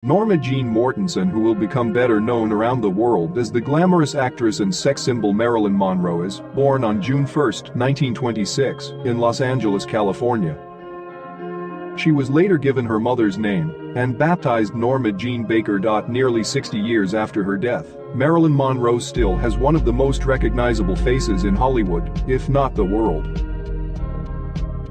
Norma Jean Mortensen, who will become better known around the world as the glamorous actress and sex symbol Marilyn Monroe, is born on June 1, 1926, in Los Angeles, California. She was later given her mother's name and baptized Norma Jean Baker. Nearly 60 years after her death, Marilyn Monroe still has one of the most recognizable faces in Hollywood, if not the world.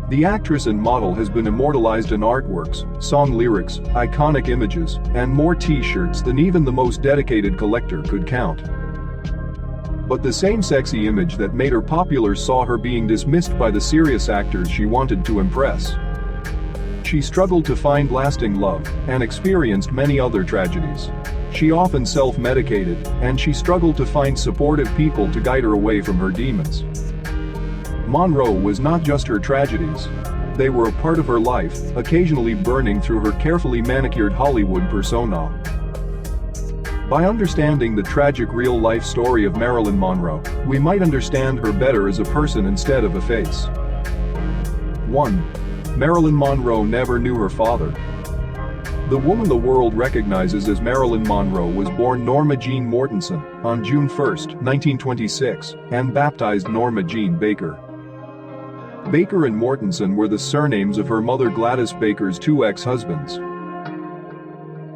The actress and model has been immortalized in artworks, song lyrics, iconic images, and more t-shirts than even the most dedicated collector could count. But the same sexy image that made her popular saw her being dismissed by the serious actors she wanted to impress. She struggled to find lasting love and experienced many other tragedies. She often self-medicated, and she struggled to find supportive people to guide her away from her demons. Monroe was not just her tragedies. They were a part of her life, occasionally burning through her carefully manicured Hollywood persona. By understanding the tragic real-life story of Marilyn Monroe, we might understand her better as a person instead of a face. 1. Marilyn Monroe never knew her father. The woman the world recognizes as Marilyn Monroe was born Norma Jean Mortensen on June 1, 1926, and baptized Norma Jean Baker. Baker and Mortensen were the surnames of her mother Gladys Baker's two ex-husbands.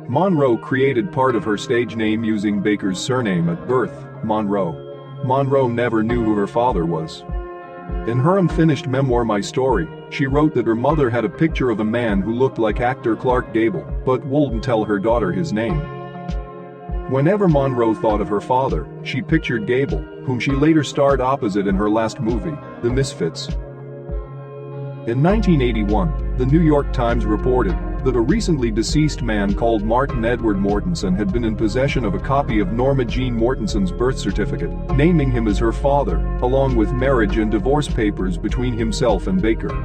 Monroe created part of her stage name using Baker's surname at birth, Monroe. Monroe never knew who her father was. In her unfinished memoir My Story, she wrote that her mother had a picture of a man who looked like actor Clark Gable, but wouldn't tell her daughter his name. Whenever Monroe thought of her father, she pictured Gable, whom she later starred opposite in her last movie, The Misfits. In 1981, the New York Times reported that a recently deceased man called Martin Edward Mortensen had been in possession of a copy of Norma Jean Mortensen's birth certificate, naming him as her father, along with marriage and divorce papers between himself and Baker.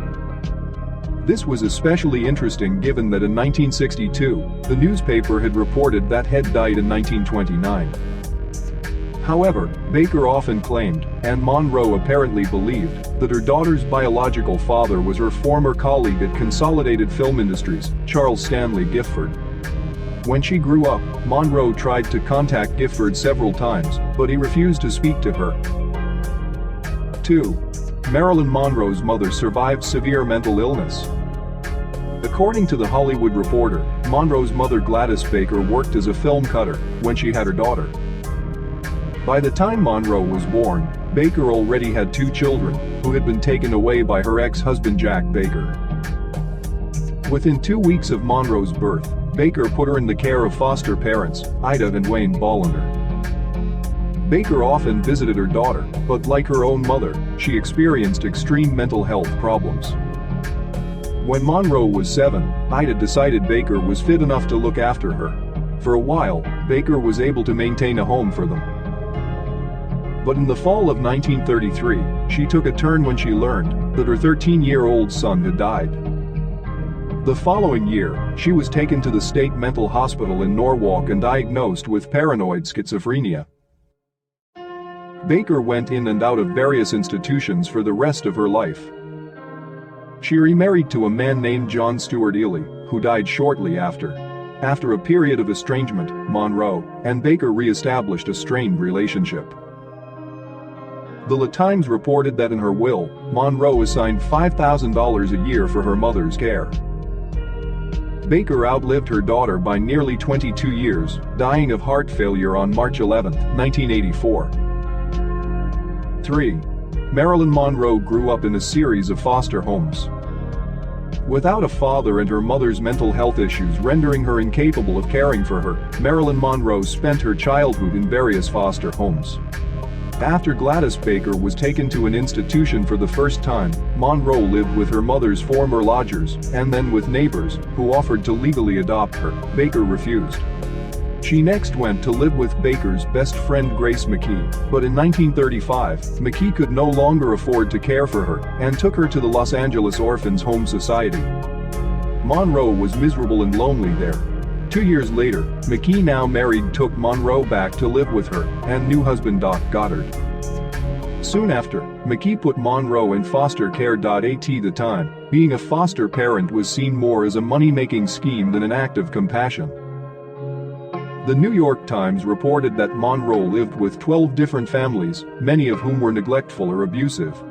This was especially interesting given that in 1962, the newspaper had reported that Head died in 1929. However, Baker often claimed, and Monroe apparently believed, that her daughter's biological father was her former colleague at Consolidated Film Industries, Charles Stanley Gifford. When she grew up, Monroe tried to contact Gifford several times, but he refused to speak to her. 2. Marilyn Monroe's mother survived severe mental illness. According to The Hollywood Reporter, Monroe's mother Gladys Baker worked as a film cutter when she had her daughter. By the time Monroe was born, Baker already had two children, who had been taken away by her ex-husband Jack Baker. Within 2 weeks of Monroe's birth, Baker put her in the care of foster parents, Ida and Wayne Bollender. Baker often visited her daughter, but like her own mother, she experienced extreme mental health problems. When Monroe was 7, Ida decided Baker was fit enough to look after her. For a while, Baker was able to maintain a home for them. But in the fall of 1933, she took a turn when she learned that her 13-year-old son had died. The following year, she was taken to the state mental hospital in Norwalk and diagnosed with paranoid schizophrenia. Baker went in and out of various institutions for the rest of her life. She remarried to a man named John Stuart Ely, who died shortly after. After a period of estrangement, Monroe and Baker re-established a strained relationship. The Times reported that in her will, Monroe assigned $5,000 a year for her mother's care. Baker outlived her daughter by nearly 22 years, dying of heart failure on March 11, 1984. 3. Marilyn Monroe grew up in a series of foster homes. Without a father and her mother's mental health issues rendering her incapable of caring for her, Marilyn Monroe spent her childhood in various foster homes. After Gladys Baker was taken to an institution for the first time, Monroe lived with her mother's former lodgers and then with neighbors who offered to legally adopt her. Baker refused. She next went to live with Baker's best friend Grace McKee, but in 1935, McKee could no longer afford to care for her and took her to the Los Angeles Orphans Home Society. Monroe was miserable and lonely there. 2 years later, McKee, now married, took Monroe back to live with her and new husband Doc Goddard. Soon after, McKee put Monroe in foster care. At the time, being a foster parent was seen more as a money-making scheme than an act of compassion. The New York Times reported that Monroe lived with 12 different families, many of whom were neglectful or abusive.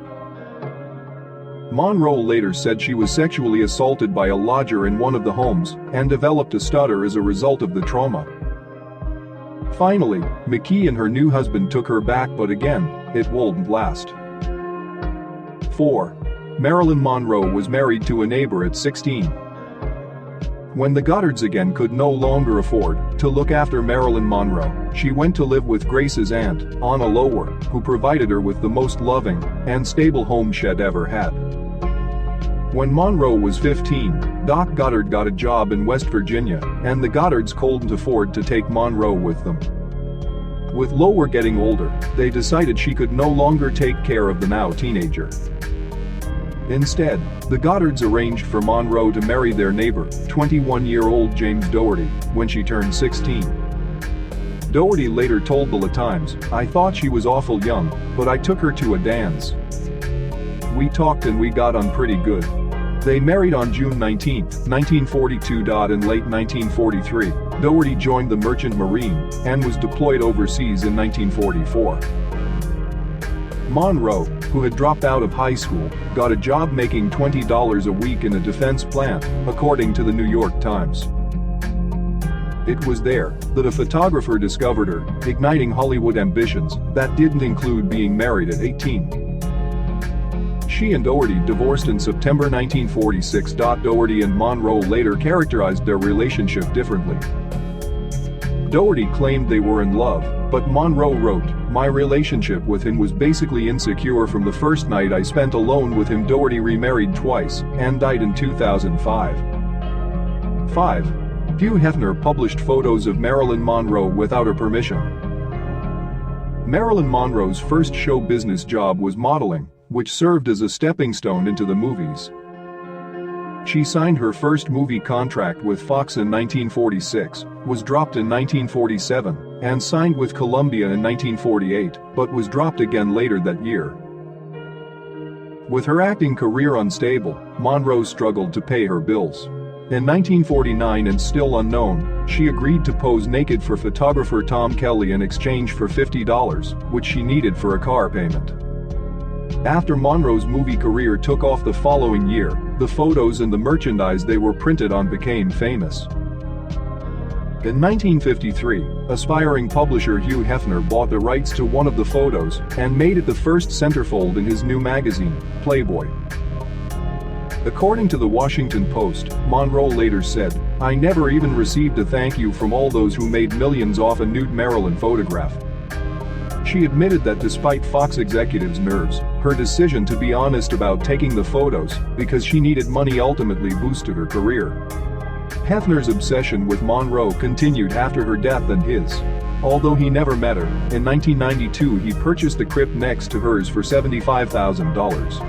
Monroe later said she was sexually assaulted by a lodger in one of the homes and developed a stutter as a result of the trauma. Finally, McKee and her new husband took her back, but again, it wouldn't last. 4. Marilyn Monroe was married to a neighbor at 16. When the Goddards again could no longer afford to look after Marilyn Monroe, she went to live with Grace's aunt, Anna Lower, who provided her with the most loving and stable home she'd ever had. When Monroe was 15, Doc Goddard got a job in West Virginia, and the Goddards couldn't afford to take Monroe with them. With Lower getting older, they decided she could no longer take care of the now teenager. Instead, the Goddards arranged for Monroe to marry their neighbor, 21-year-old James Doherty, when she turned 16. Doherty later told the Times, "I thought she was awful young, but I took her to a dance. We talked and we got on pretty good." They married on June 19, 1942. In late 1943, Doherty joined the Merchant Marine and was deployed overseas in 1944. Monroe, who had dropped out of high school, got a job making $20 a week in a defense plant, according to the New York Times. It was there that a photographer discovered her, igniting Hollywood ambitions that didn't include being married at 18. She and Doherty divorced in September 1946. Doherty and Monroe later characterized their relationship differently. Doherty claimed they were in love, but Monroe wrote, "My relationship with him was basically insecure from the first night I spent alone with him." Doherty remarried twice and died in 2005. 5. Hugh Hefner published photos of Marilyn Monroe without her permission. Marilyn Monroe's first show business job was modeling, which served as a stepping stone into the movies. She signed her first movie contract with Fox in 1946, was dropped in 1947, and signed with Columbia in 1948, but was dropped again later that year. With her acting career unstable, Monroe struggled to pay her bills. In 1949, and still unknown, she agreed to pose naked for photographer Tom Kelly in exchange for $50, which she needed for a car payment. After Monroe's movie career took off the following year, the photos and the merchandise they were printed on became famous. In 1953, aspiring publisher Hugh Hefner bought the rights to one of the photos and made it the first centerfold in his new magazine, Playboy. According to the Washington Post, Monroe later said, "I never even received a thank you from all those who made millions off a nude Marilyn photograph." She admitted that despite Fox executives' nerves, her decision to be honest about taking the photos because she needed money ultimately boosted her career. Hefner's obsession with Monroe continued after her death and his. Although he never met her, in 1992 he purchased the crypt next to hers for $75,000.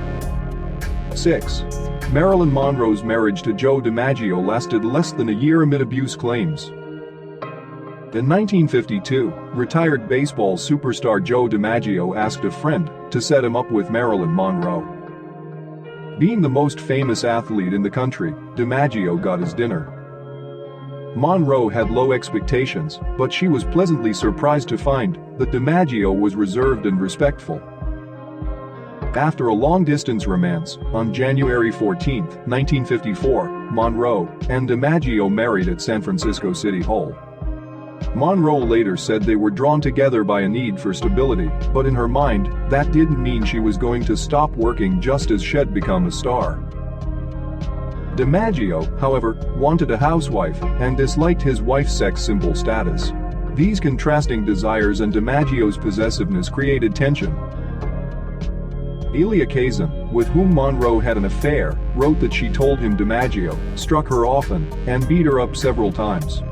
6. Marilyn Monroe's marriage to Joe DiMaggio lasted less than a year amid abuse claims. In 1952, retired baseball superstar Joe DiMaggio asked a friend to set him up with Marilyn Monroe. Being the most famous athlete in the country, DiMaggio got his dinner. Monroe had low expectations, but she was pleasantly surprised to find that DiMaggio was reserved and respectful. After a long-distance romance, on January 14, 1954, Monroe and DiMaggio married at San Francisco City Hall. Monroe later said they were drawn together by a need for stability, but in her mind, that didn't mean she was going to stop working just as she'd become a star. DiMaggio, however, wanted a housewife and disliked his wife's sex symbol status. These contrasting desires and DiMaggio's possessiveness created tension. Elia Kazan, with whom Monroe had an affair, wrote that she told him DiMaggio struck her often and beat her up several times.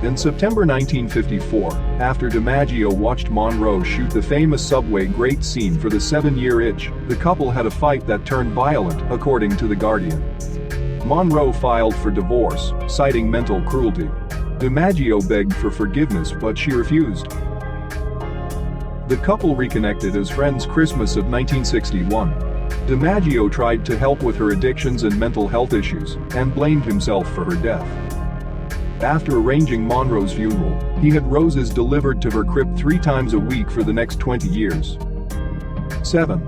In September 1954, after DiMaggio watched Monroe shoot the famous subway great scene for the 7-year itch, the couple had a fight that turned violent, according to The Guardian. Monroe filed for divorce, citing mental cruelty. DiMaggio begged for forgiveness, but she refused. The couple reconnected as friends Christmas of 1961. DiMaggio tried to help with her addictions and mental health issues, and blamed himself for her death. After arranging Monroe's funeral, he had roses delivered to her crypt 3 times a week for the next 20 years. 7.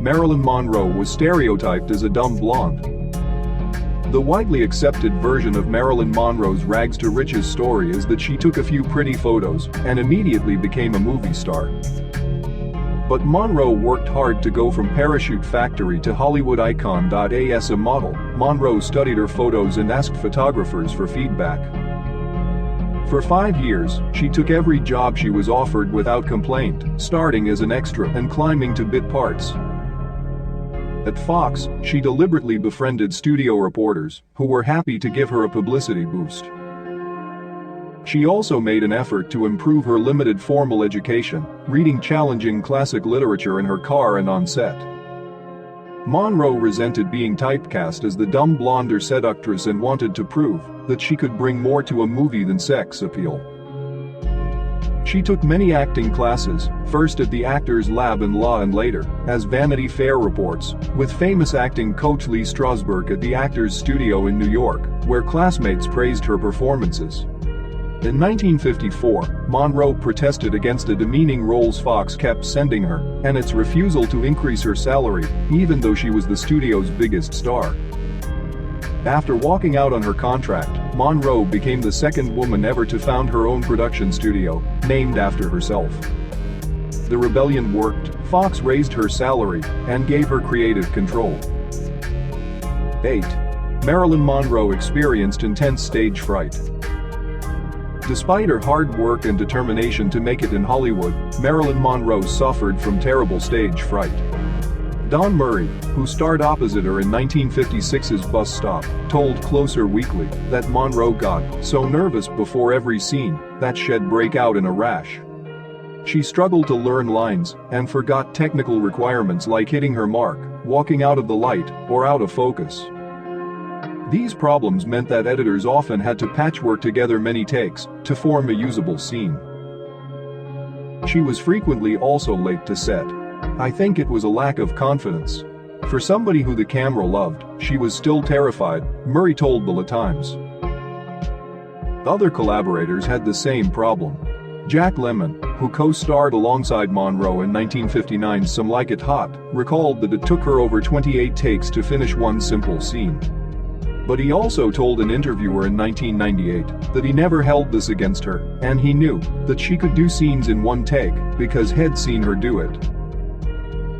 Marilyn Monroe was stereotyped as a dumb blonde. The widely accepted version of Marilyn Monroe's rags to riches story is that she took a few pretty photos and immediately became a movie star. But Monroe worked hard to go from parachute factory to Hollywood icon. As a model, Monroe studied her photos and asked photographers for feedback. For 5 years, she took every job she was offered without complaint, starting as an extra and climbing to bit parts. At Fox, she deliberately befriended studio reporters, who were happy to give her a publicity boost. She also made an effort to improve her limited formal education, reading challenging classic literature in her car and on set. Monroe resented being typecast as the dumb blonde or seductress and wanted to prove that she could bring more to a movie than sex appeal. She took many acting classes, first at the Actors Lab in Law and later, as Vanity Fair reports, with famous acting coach Lee Strasberg at the Actors Studio in New York, where classmates praised her performances. In 1954, Monroe protested against the demeaning roles Fox kept sending her and its refusal to increase her salary, even though she was the studio's biggest star. After walking out on her contract, Monroe became the second woman ever to found her own production studio, named after herself. The rebellion worked, Fox raised her salary and gave her creative control. 8. Marilyn Monroe experienced intense stage fright. Despite her hard work and determination to make it in Hollywood, Marilyn Monroe suffered from terrible stage fright. Don Murray, who starred opposite her in 1956's Bus Stop, told Closer Weekly that Monroe got so nervous before every scene that she'd break out in a rash. She struggled to learn lines and forgot technical requirements like hitting her mark, walking out of the light, or out of focus. These problems meant that editors often had to patchwork together many takes to form a usable scene. She was frequently also late to set. I think it was a lack of confidence. For somebody who the camera loved, she was still terrified, Murray told the Times. Other collaborators had the same problem. Jack Lemmon, who co-starred alongside Monroe in 1959's Some Like It Hot, recalled that it took her over 28 takes to finish one simple scene. But he also told an interviewer in 1998 that he never held this against her, and he knew that she could do scenes in one take because he'd seen her do it.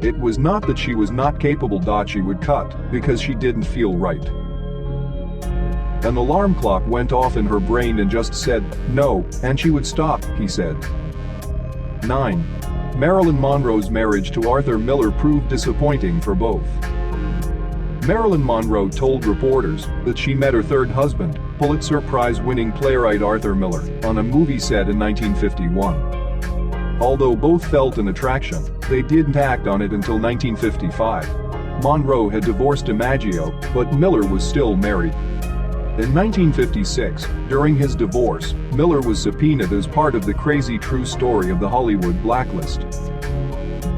It was not that she was not capable. She would cut because she didn't feel right. An alarm clock went off in her brain and just said, no, and she would stop, he said. 9. Marilyn Monroe's marriage to Arthur Miller proved disappointing for both. Marilyn Monroe told reporters that she met her third husband, Pulitzer Prize-winning playwright Arthur Miller, on a movie set in 1951. Although both felt an attraction, they didn't act on it until 1955. Monroe had divorced DiMaggio, but Miller was still married. In 1956, during his divorce, Miller was subpoenaed as part of the crazy true story of the Hollywood blacklist.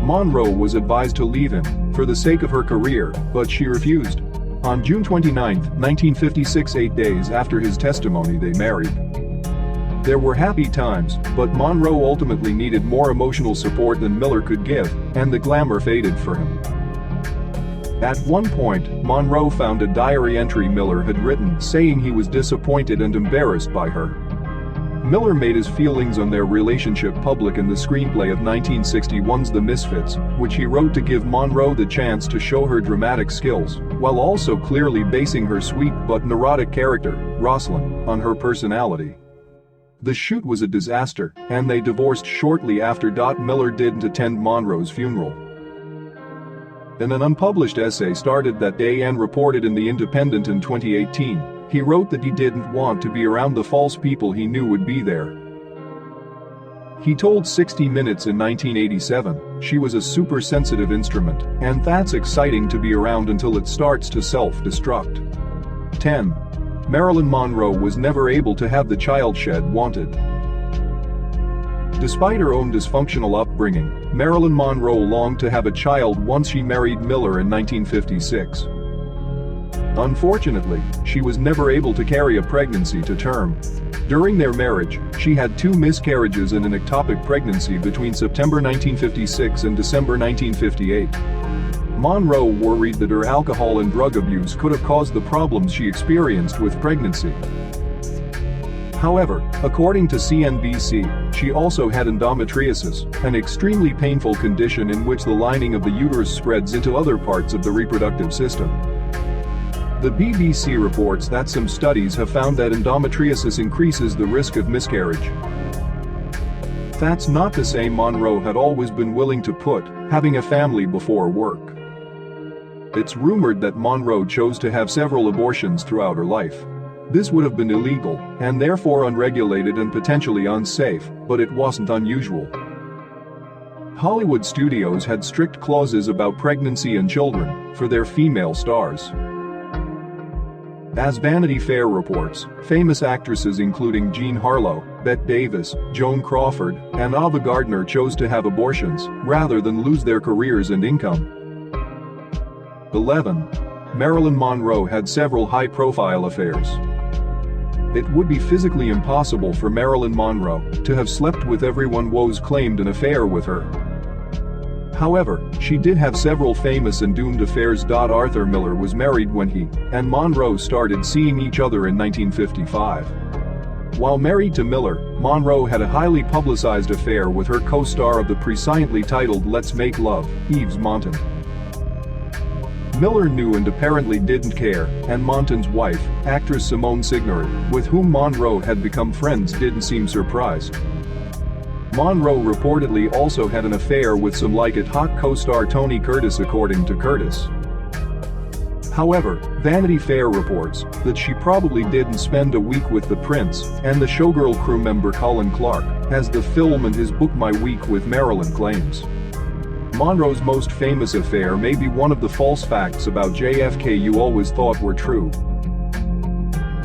Monroe was advised to leave him for the sake of her career, but she refused. On June 29, 1956, 8 days after his testimony, they married. There were happy times, but Monroe ultimately needed more emotional support than Miller could give, and the glamour faded for him. At one point, Monroe found a diary entry Miller had written saying he was disappointed and embarrassed by her. Miller made his feelings on their relationship public in the screenplay of 1961's The Misfits, which he wrote to give Monroe the chance to show her dramatic skills, while also clearly basing her sweet but neurotic character, Rosalind, on her personality. The shoot was a disaster, and they divorced shortly after. Miller didn't attend Monroe's funeral. In an unpublished essay started that day and reported in The Independent in 2018, he wrote that he didn't want to be around the false people he knew would be there. He told 60 Minutes in 1987, "She was a super sensitive instrument, and that's exciting to be around until it starts to self-destruct." 10. Marilyn Monroe was never able to have the child she'd wanted. Despite her own dysfunctional upbringing, Marilyn Monroe longed to have a child once she married Miller in 1956. Unfortunately, she was never able to carry a pregnancy to term. During their marriage, she had 2 miscarriages and an ectopic pregnancy between September 1956 and December 1958. Monroe worried that her alcohol and drug abuse could have caused the problems she experienced with pregnancy. However, according to CNBC, she also had endometriosis, an extremely painful condition in which the lining of the uterus spreads into other parts of the reproductive system. The BBC reports that some studies have found that endometriosis increases the risk of miscarriage. That's not to say Monroe had always been willing to put having a family before work. It's rumored that Monroe chose to have several abortions throughout her life. This would have been illegal, and therefore unregulated and potentially unsafe, but it wasn't unusual. Hollywood studios had strict clauses about pregnancy and children for their female stars. As Vanity Fair reports, famous actresses including Jean Harlow, Bette Davis, Joan Crawford, and Ava Gardner chose to have abortions rather than lose their careers and income. 11. Marilyn Monroe had several high-profile affairs. It would be physically impossible for Marilyn Monroe to have slept with everyone Woes claimed an affair with her. However, she did have several famous and doomed affairs. Arthur Miller was married when he and Monroe started seeing each other in 1955. While married to Miller, Monroe had a highly publicized affair with her co-star of the presciently titled Let's Make Love, Yves Montand. Miller knew and apparently didn't care, and Montand's wife, actress Simone Signoret, with whom Monroe had become friends, didn't seem surprised. Monroe reportedly also had an affair with some like it hot co-star Tony Curtis, according to Curtis. However, Vanity Fair reports that she probably didn't spend a week with the prince and the showgirl crew member Colin Clark, as the film and his book My Week with Marilyn claims. Monroe's most famous affair may be one of the false facts about JFK you always thought were true.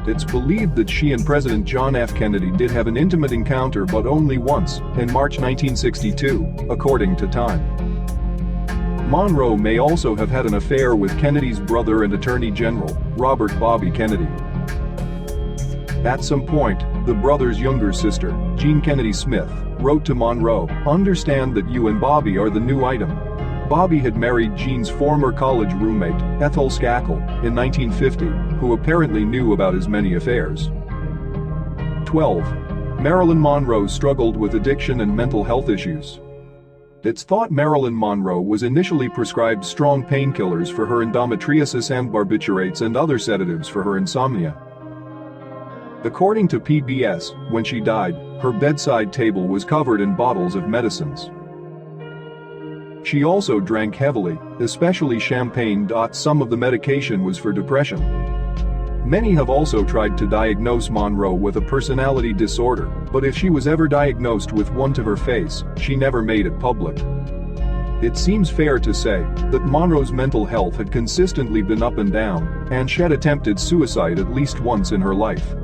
It's believed that she and President John F. Kennedy did have an intimate encounter, but only once, in March 1962, according to Time. Monroe may also have had an affair with Kennedy's brother and Attorney General, Robert Bobby Kennedy. At some point, the brother's younger sister, Jean Kennedy Smith, wrote to Monroe, "Understand that you and Bobby are the new item." Bobby had married Jean's former college roommate, Ethel Skakel, in 1950, who apparently knew about his many affairs. 12. Marilyn Monroe struggled with addiction and mental health issues. It's thought Marilyn Monroe was initially prescribed strong painkillers for her endometriosis and barbiturates and other sedatives for her insomnia. According to PBS, when she died, her bedside table was covered in bottles of medicines. She also drank heavily, especially champagne. Some of the medication was for depression. Many have also tried to diagnose Monroe with a personality disorder, but if she was ever diagnosed with one to her face, she never made it public. It seems fair to say that Monroe's mental health had consistently been up and down, and she had attempted suicide at least once in her life.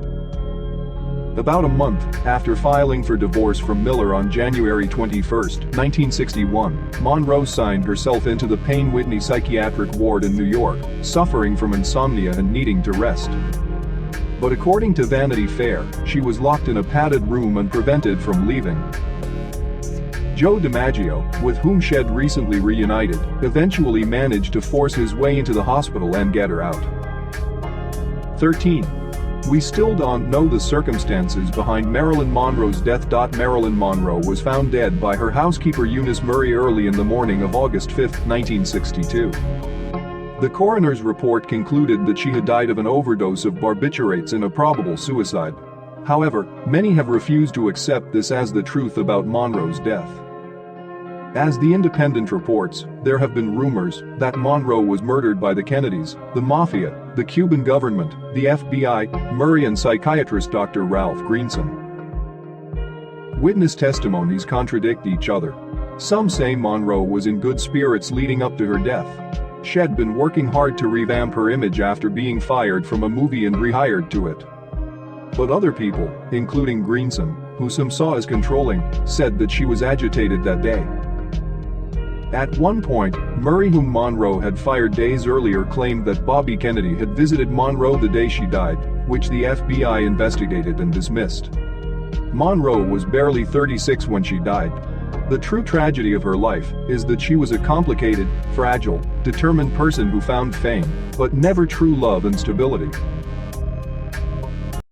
About a month after filing for divorce from Miller on January 21, 1961, Monroe signed herself into the Payne Whitney Psychiatric Ward in New York, suffering from insomnia and needing to rest. But according to Vanity Fair, she was locked in a padded room and prevented from leaving. Joe DiMaggio, with whom she had recently reunited, eventually managed to force his way into the hospital and get her out. 13. We still don't know the circumstances behind Marilyn Monroe's death. Marilyn Monroe was found dead by her housekeeper Eunice Murray early in the morning of August 5, 1962. The coroner's report concluded that she had died of an overdose of barbiturates in a probable suicide. However, many have refused to accept this as the truth about Monroe's death. As The Independent reports, there have been rumors that Monroe was murdered by the Kennedys, the Mafia, the Cuban government, the FBI, Murray, and psychiatrist Dr. Ralph Greenson. Witness testimonies contradict each other. Some say Monroe was in good spirits leading up to her death. She had been working hard to revamp her image after being fired from a movie and rehired to it. But other people, including Greenson, who some saw as controlling, said that she was agitated that day. At one point, Murray, whom Monroe had fired days earlier, claimed that Bobby Kennedy had visited Monroe the day she died, which the FBI investigated and dismissed. Monroe was barely 36 when she died. The true tragedy of her life is that she was a complicated, fragile, determined person who found fame, but never true love and stability.